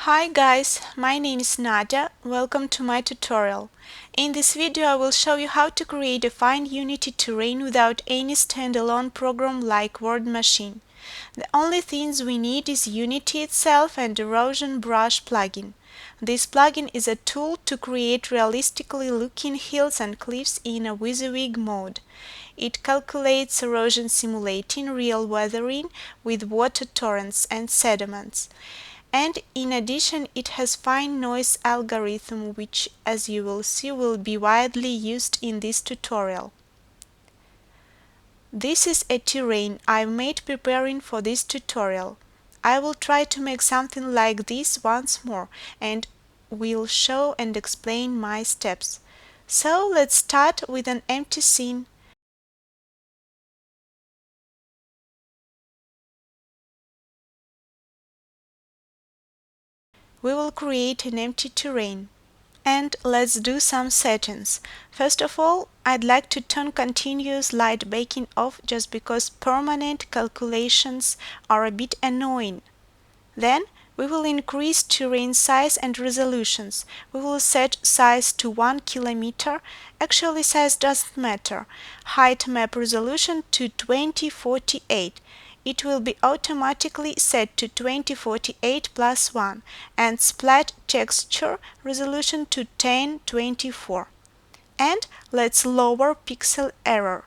Hi guys, my name is Nadya. Welcome to my tutorial. In this video I will show you how to create a fine Unity terrain without any standalone program like Word Machine. The only things we need is Unity itself and Erosion Brush plugin. This plugin is a tool to create realistically looking hills and cliffs in a WYSIWYG mode. It calculates erosion simulating real weathering with water torrents and sediments. And in addition, it has fine noise algorithm which, as you will see, will be widely used in this tutorial. This is a terrain I've made preparing for this tutorial. I will try to make something like this once more and will show and explain my steps. So let's start with an empty scene. We will create an empty terrain. And let's do some settings. First of all, I'd like to turn continuous light baking off just because permanent calculations are a bit annoying. Then we will increase terrain size and resolutions. We will set size to 1 kilometer. Actually, size doesn't matter. Height map resolution to 2048. It will be automatically set to 2048 plus 1 and splat texture resolution to 1024. And let's lower pixel error.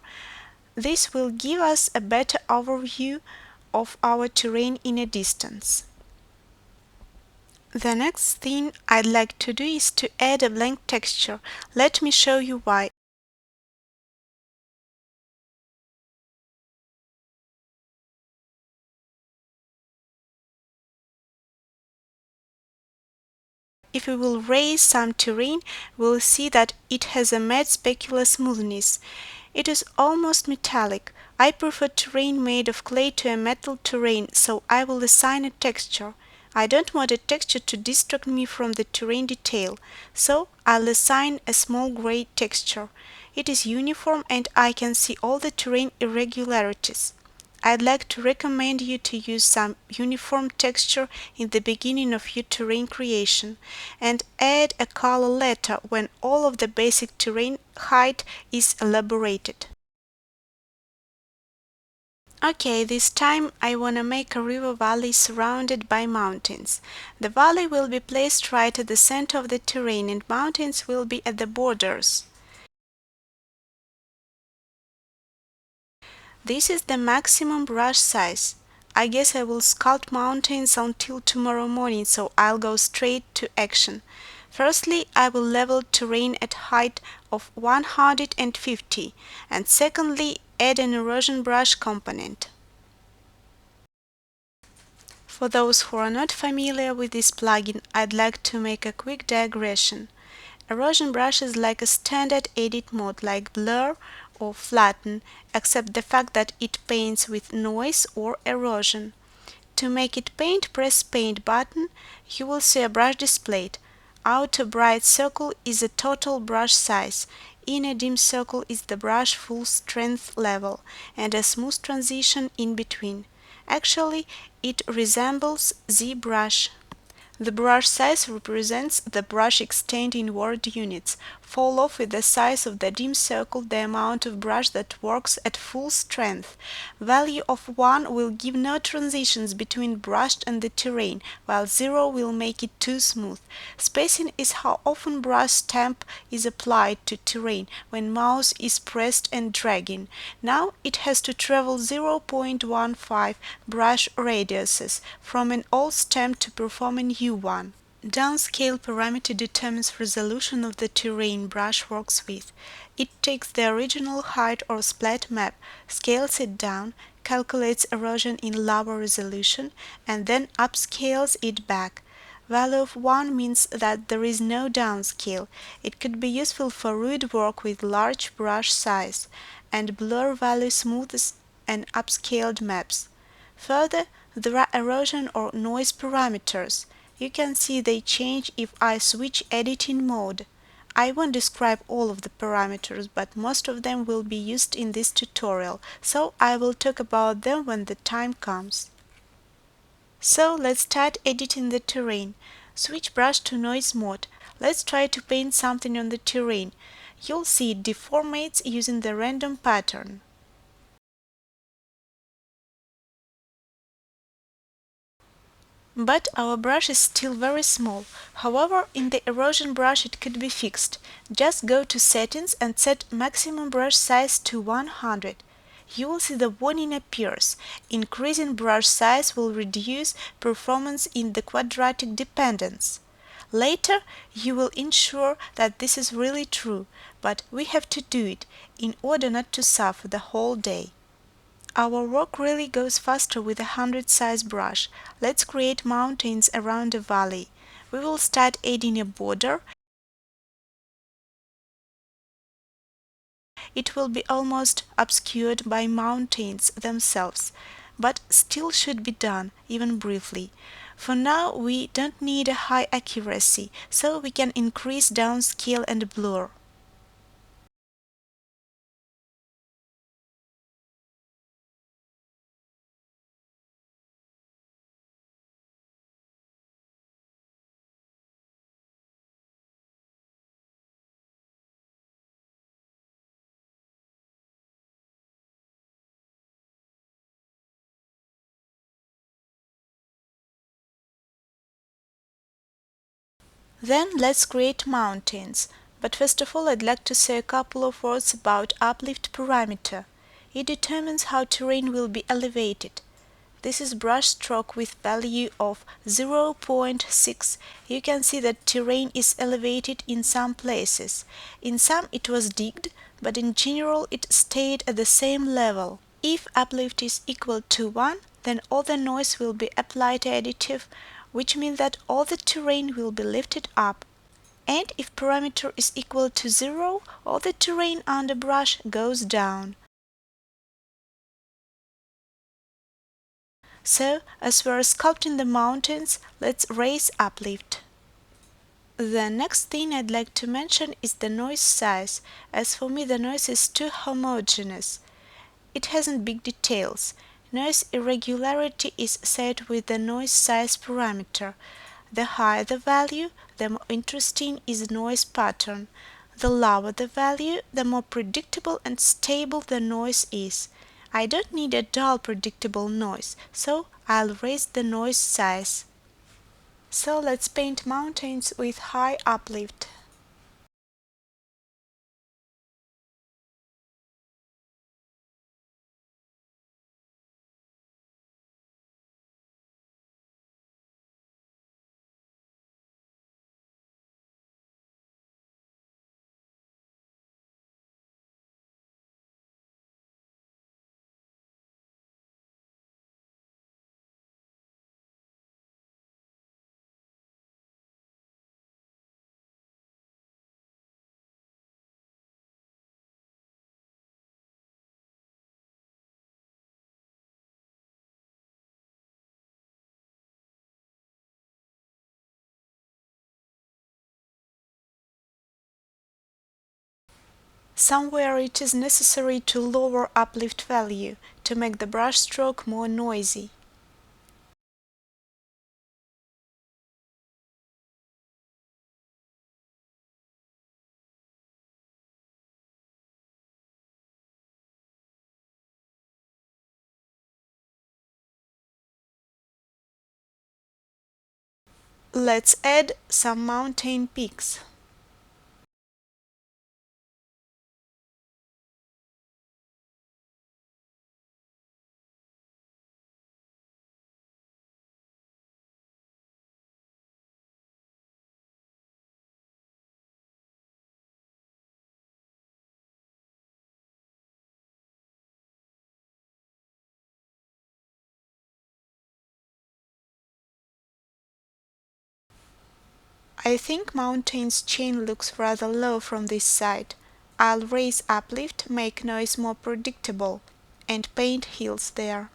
This will give us a better overview of our terrain in a distance. The next thing I'd like to do is to add a blank texture. Let me show you why. If we will raise some terrain, we'll see that it has a matte specular smoothness. It is almost metallic. I prefer terrain made of clay to a metal terrain, so I will assign a texture. I don't want a texture to distract me from the terrain detail, so I'll assign a small gray texture. It is uniform and I can see all the terrain irregularities. I'd like to recommend you to use some uniform texture in the beginning of your terrain creation and add a color later when all of the basic terrain height is elaborated. Okay, this time I wanna make a river valley surrounded by mountains. The valley will be placed right at the center of the terrain and mountains will be at the borders. This is the maximum brush size. I guess I will sculpt mountains until tomorrow morning, so I'll go straight to action. Firstly, I will level terrain at height of 150 and secondly, add an erosion brush component. For those who are not familiar with this plugin, I'd like to make a quick digression. Erosion Brush is like a standard edit mode like blur or flatten, except the fact that it paints with noise or erosion. To make it paint, press Paint button. You will see a brush displayed. Outer bright circle is a total brush size. Inner dim circle is the brush full strength level, and a smooth transition in between. Actually, it resembles ZBrush. The brush size represents the brush extent in word units. Fall off with the size of the dim circle the amount of brush that works at full strength. Value of 1 will give no transitions between brushed and the terrain, while 0 will make it too smooth. Spacing is how often brush stamp is applied to terrain when mouse is pressed and dragging. Now it has to travel 0.15 brush radiuses from an old stamp to perform a new one. Downscale parameter determines resolution of the terrain brush works with. It takes the original height or splat map, scales it down, calculates erosion in lower resolution, and then upscales it back. Value of 1 means that there is no downscale. It could be useful for rude work with large brush size, and blur value smooths and upscaled maps. Further, there are erosion or noise parameters. You can see they change if I switch editing mode. I won't describe all of the parameters, but most of them will be used in this tutorial, so I will talk about them when the time comes. So let's start editing the terrain. Switch brush to noise mode. Let's try to paint something on the terrain. You'll see it deformates using the random pattern. But our brush is still very small. However, in the erosion brush it could be fixed. Just go to settings and set maximum brush size to 100. You will see the warning appears. Increasing brush size will reduce performance in the quadratic dependence. Later, you will ensure that this is really true, but we have to do it in order not to suffer the whole day. Our work really goes faster with a 100 size brush. Let's create mountains around a valley. We will start adding a border. It will be almost obscured by mountains themselves, but still should be done, even briefly. For now, we don't need a high accuracy, so we can increase downscale and blur. Then let's create mountains. But first of all, I'd like to say a couple of words about uplift parameter. It determines how terrain will be elevated. This is brush stroke with value of 0.6. You can see that terrain is elevated in some places. In some it was digged, but in general it stayed at the same level. If uplift is equal to 1, then all the noise will be applied additive, which means that all the terrain will be lifted up. And if parameter is equal to 0, all the terrain under brush goes down. So, as we are sculpting the mountains, let's raise uplift. The next thing I'd like to mention is the noise size. As for me, the noise is too homogeneous. It hasn't big details. Noise irregularity is set with the noise size parameter. The higher the value, the more interesting is noise pattern. The lower the value, the more predictable and stable the noise is. I don't need a dull predictable noise, so I'll raise the noise size. So let's paint mountains with high uplift. Somewhere it is necessary to lower uplift value to make the brush stroke more noisy. Let's add some mountain peaks. I think mountain's chain looks rather low from this side. I'll raise uplift, make noise more predictable, and paint hills there.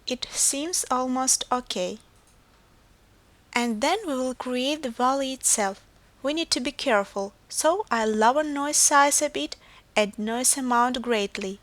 It seems almost okay. And then we will create the valley itself. We need to be careful, so I'll lower noise size a bit, add noise amount greatly.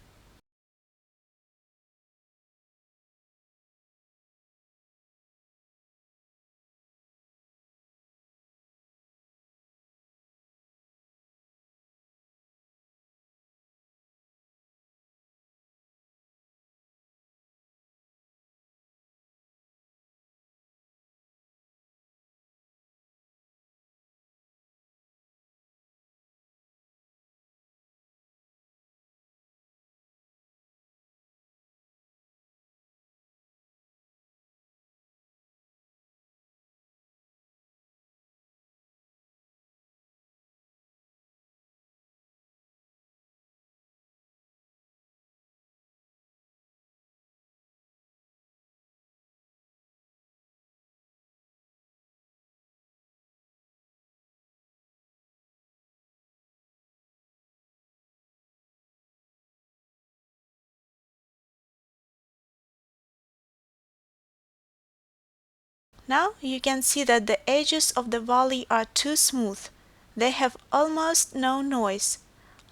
Now you can see that the edges of the valley are too smooth. They have almost no noise.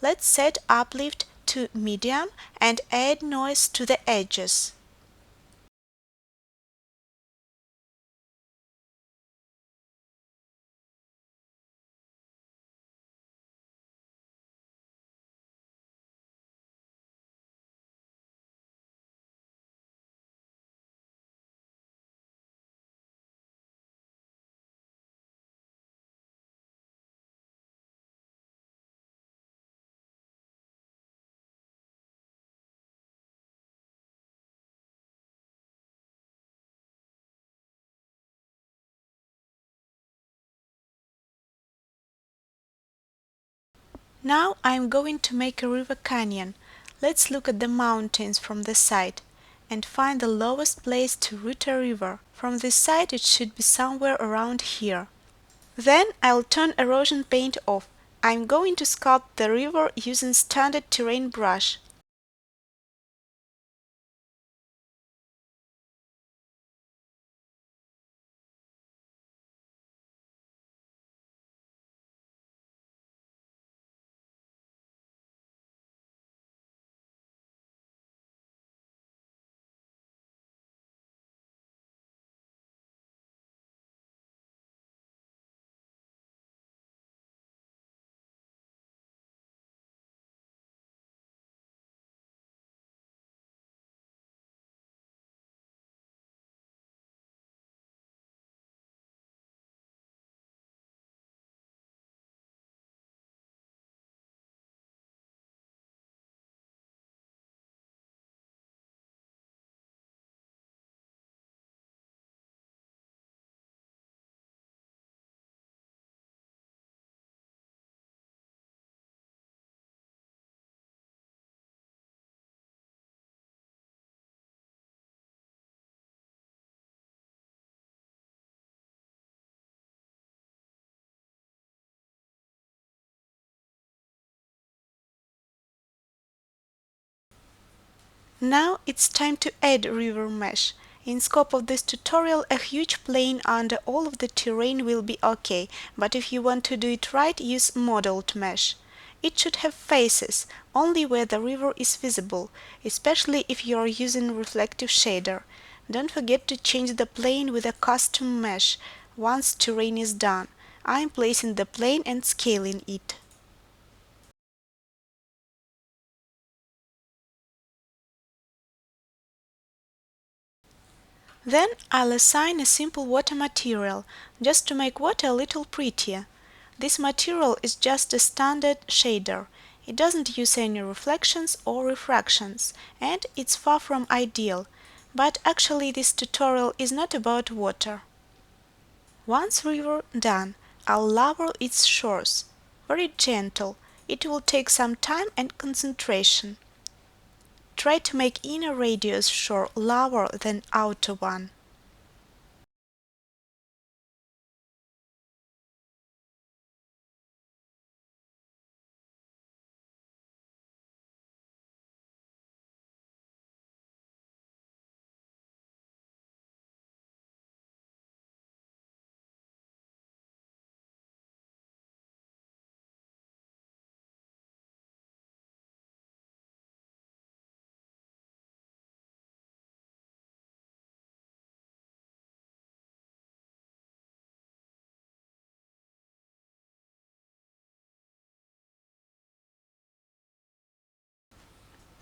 Let's set uplift to medium and add noise to the edges. Now I'm going to make a river canyon. Let's look at the mountains from the side and find the lowest place to route a river. From this side it should be somewhere around here. Then I'll turn erosion paint off. I'm going to sculpt the river using standard terrain brush. Now it's time to add river mesh. In scope of this tutorial, a huge plane under all of the terrain will be okay, but if you want to do it right, use modeled mesh. It should have faces, only where the river is visible, especially if you are using reflective shader. Don't forget to change the plane with a custom mesh once terrain is done. I am placing the plane and scaling it. Then I'll assign a simple water material, just to make water a little prettier. This material is just a standard shader. It doesn't use any reflections or refractions, and it's far from ideal. But actually this tutorial is not about water. Once river done, I'll lower its shores. Very gentle. It will take some time and concentration. Try to make inner radius shore lower than outer one.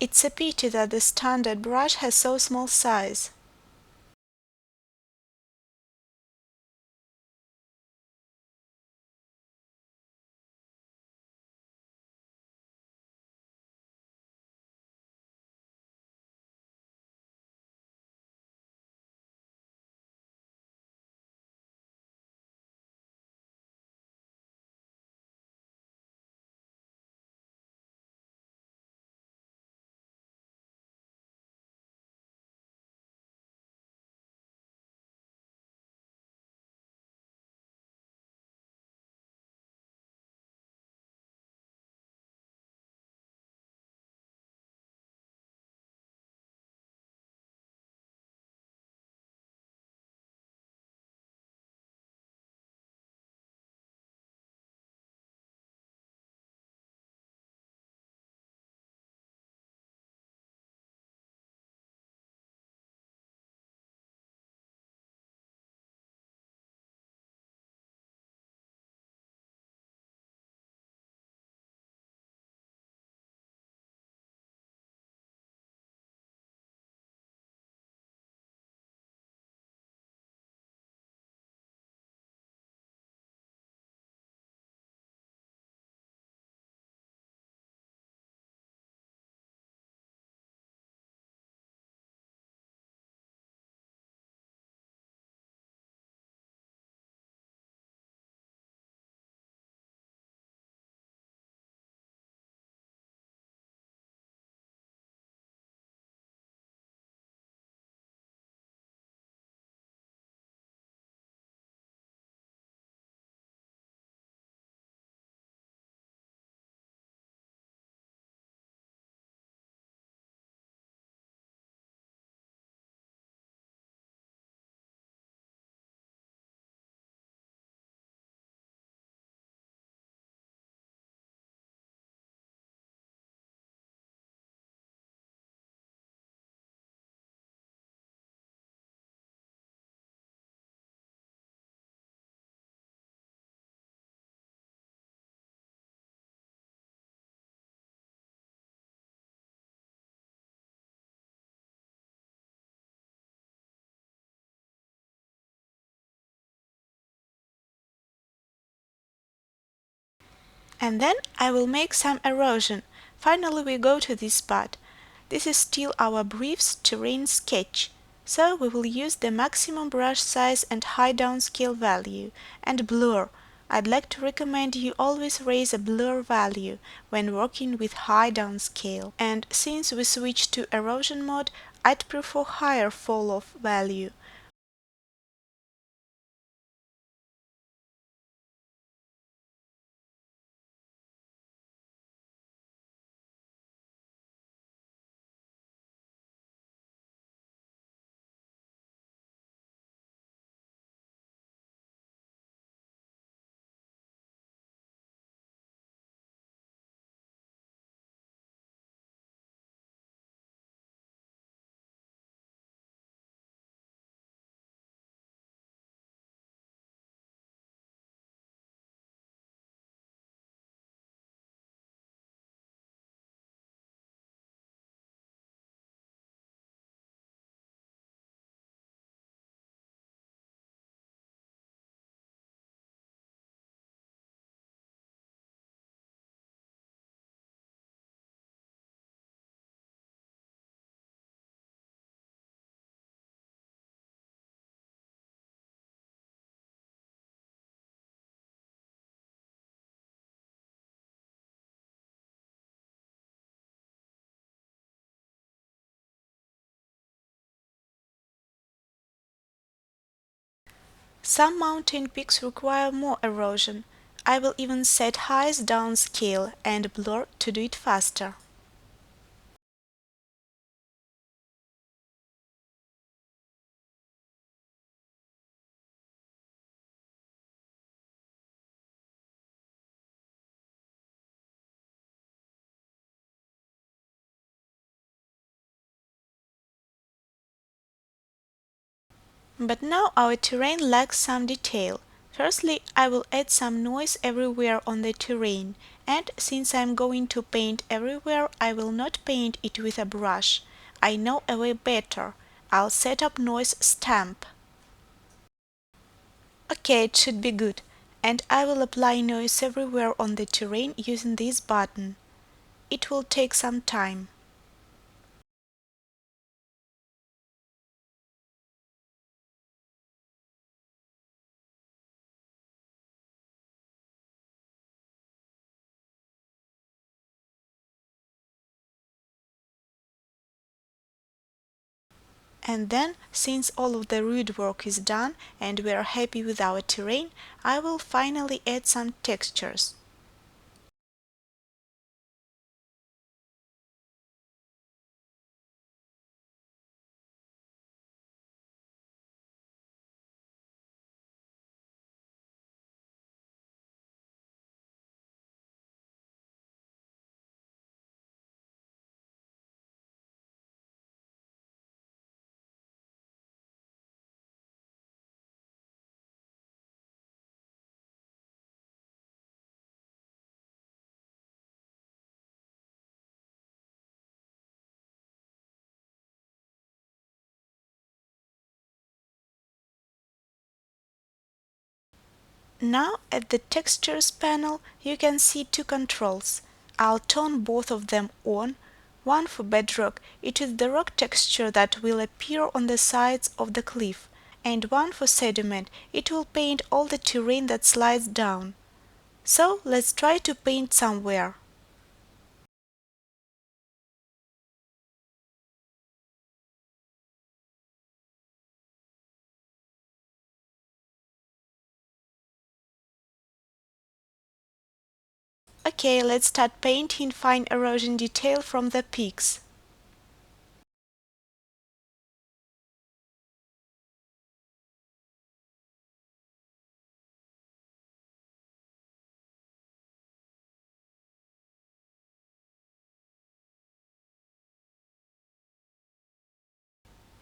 It's a pity that the standard brush has so small size. And then I will make some erosion. Finally we go to this part. This is still our brief terrain sketch. So we will use the maximum brush size and high downscale value. And blur. I'd like to recommend you always raise a blur value when working with high downscale. And since we switched to erosion mode, I'd prefer higher fall-off value. Some mountain peaks require more erosion. I will even set highest downscale and blur to do it faster. But now our terrain lacks some detail. Firstly, I will add some noise everywhere on the terrain, and since I am going to paint everywhere, I will not paint it with a brush. I know a way better. I'll set up noise stamp. Okay, it should be good. And I will apply noise everywhere on the terrain using this button. It will take some time. And then, since all of the root work is done and we are happy with our terrain, I will finally add some textures. Now at the Textures panel you can see two controls. I'll turn both of them on. One for bedrock, it is the rock texture that will appear on the sides of the cliff, and one for sediment, it will paint all the terrain that slides down. So let's try to paint somewhere. Okay, let's start painting fine erosion detail from the peaks.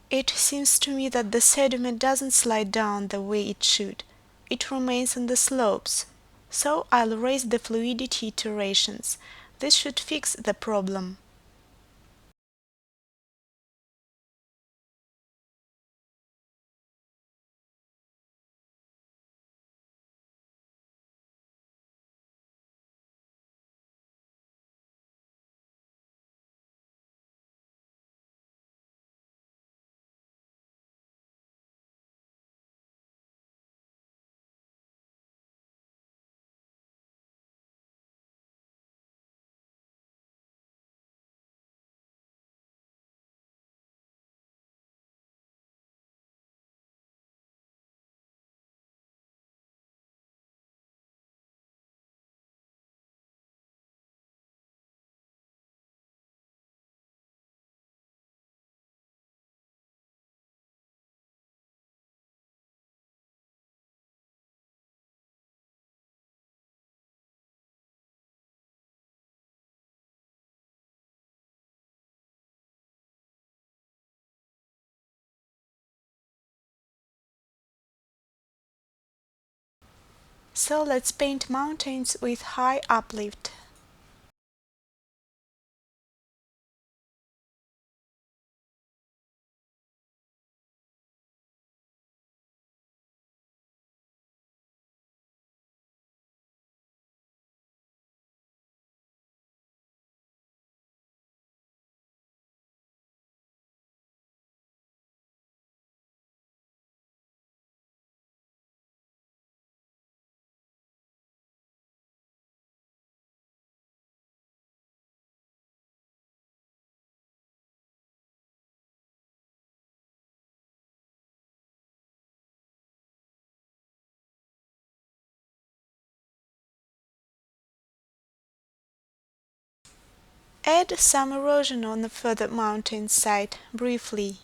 It seems to me that the sediment doesn't slide down the way it should. It remains on the slopes. So I'll raise the fluidity iterations. This should fix the problem. So let's paint mountains with high uplift. Add some erosion on the further mountain side, briefly.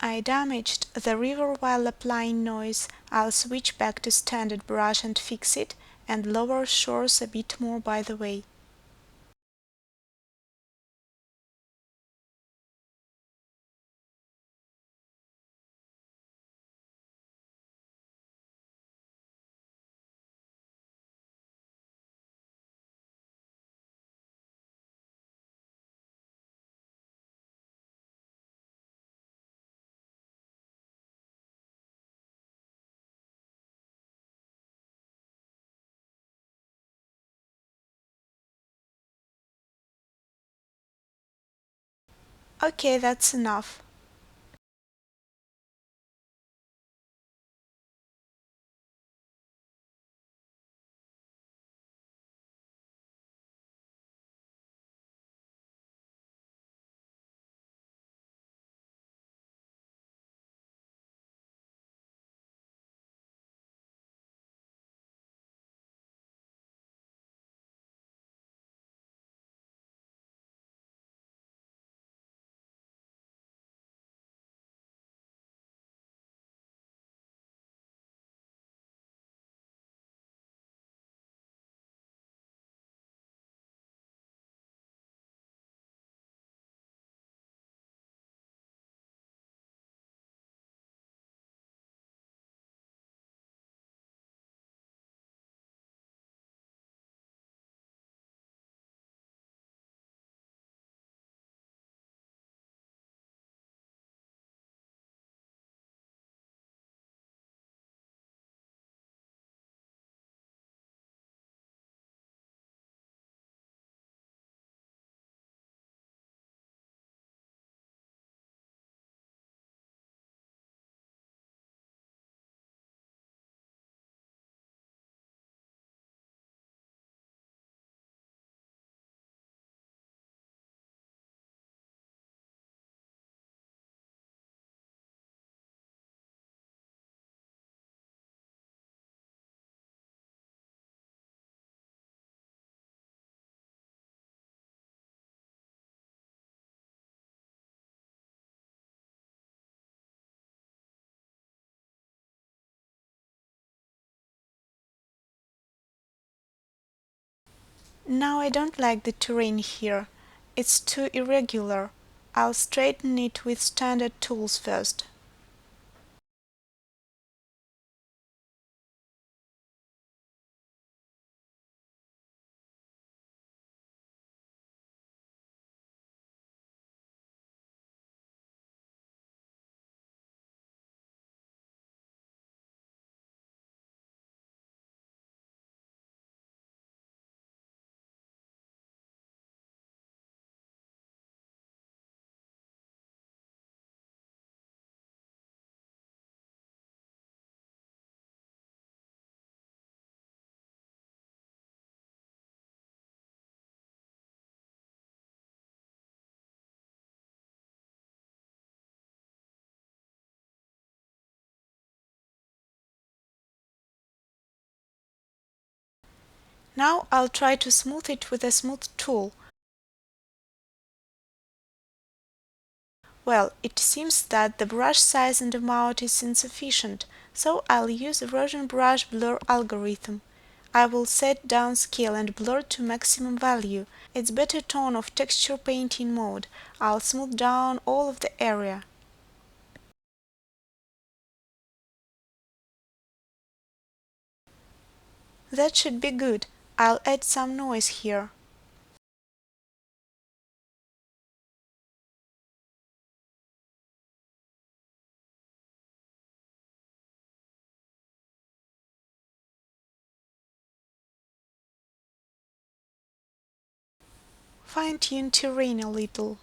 I damaged the river while applying noise. I'll switch back to standard brush and fix it, and lower shores a bit more by the way. Okay, that's enough. Now I don't like the terrain here. It's too irregular. I'll straighten it with standard tools first. Now I'll try to smooth it with a smooth tool. Well, it seems that the brush size and amount is insufficient, so I'll use Erosion Brush blur algorithm. I will set down scale and blur to maximum value. It's better tone of texture painting mode. I'll smooth down all of the area. That should be good. I'll add some noise here. Fine-tune terrain a little.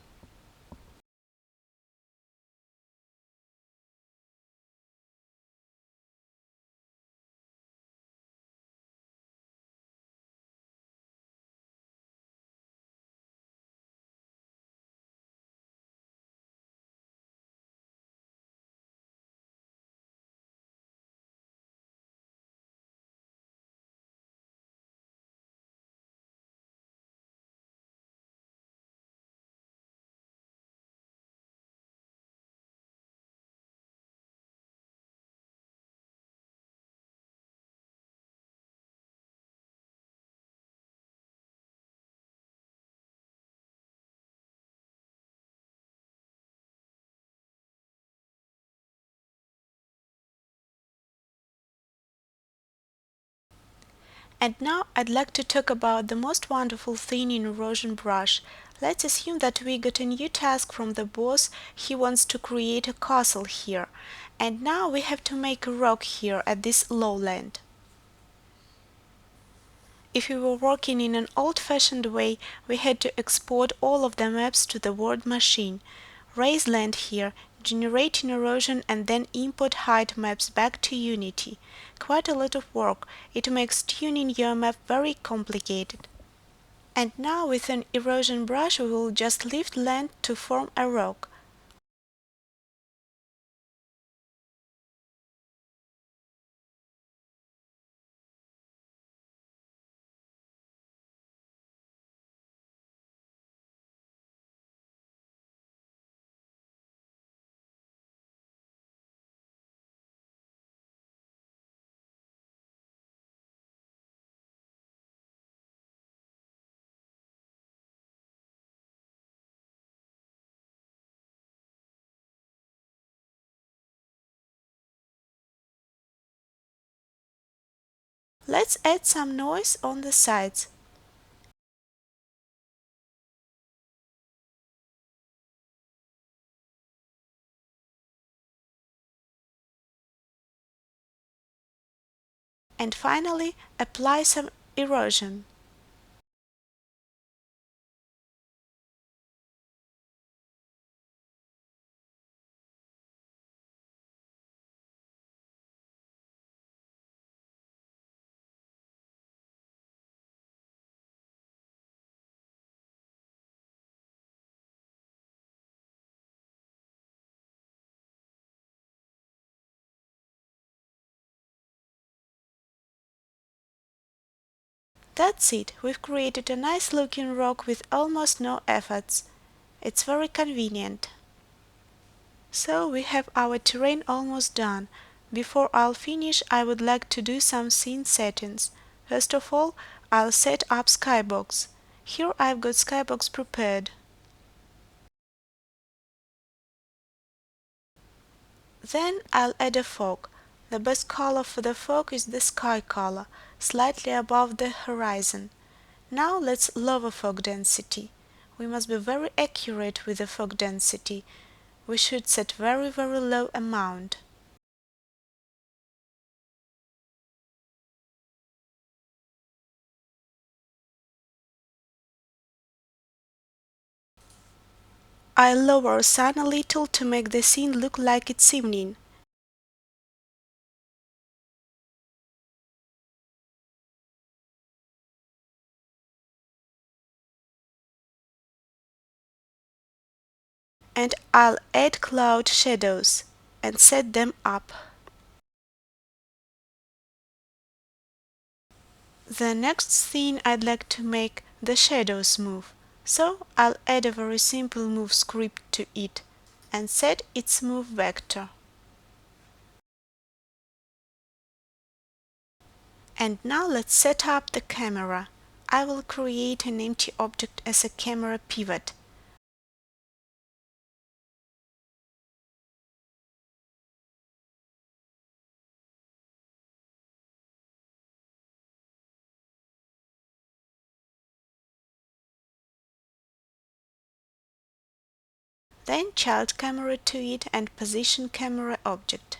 And now I'd like to talk about the most wonderful thing in Erosion Brush. Let's assume that we got a new task from the boss. He wants to create a castle here. And now we have to make a rock here at this lowland. If we were working in an old-fashioned way, we had to export all of the maps to the word machine, raise land here, generate an erosion, and then import height maps back to Unity. Quite a lot of work. It makes tuning your map very complicated. And now with an erosion brush we will just lift land to form a rock. Let's add some noise on the sides. And finally, apply some erosion. That's it, we've created a nice looking rock with almost no efforts. It's very convenient. So we have our terrain almost done. Before I'll finish, I would like to do some scene settings. First of all, I'll set up Skybox. Here I've got Skybox prepared. Then I'll add a fog. The best color for the fog is the sky color, slightly above the horizon. Now let's lower fog density. We must be very accurate with the fog density. We should set very low amount. I'll lower sun a little to make the scene look like it's evening. And I'll add cloud shadows and set them up. The next scene I'd like to make the shadows move, so I'll add a very simple move script to it and set its move vector. And now let's set up the camera. I will create an empty object as a camera pivot. Then child camera to it and position camera object.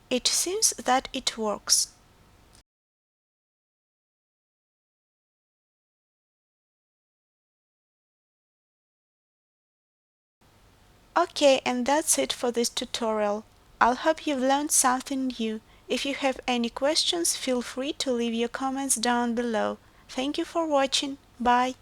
It seems that it works. Okay, and that's it for this tutorial. I'll hope you've learned something new. If you have any questions, feel free to leave your comments down below. Thank you for watching. Bye.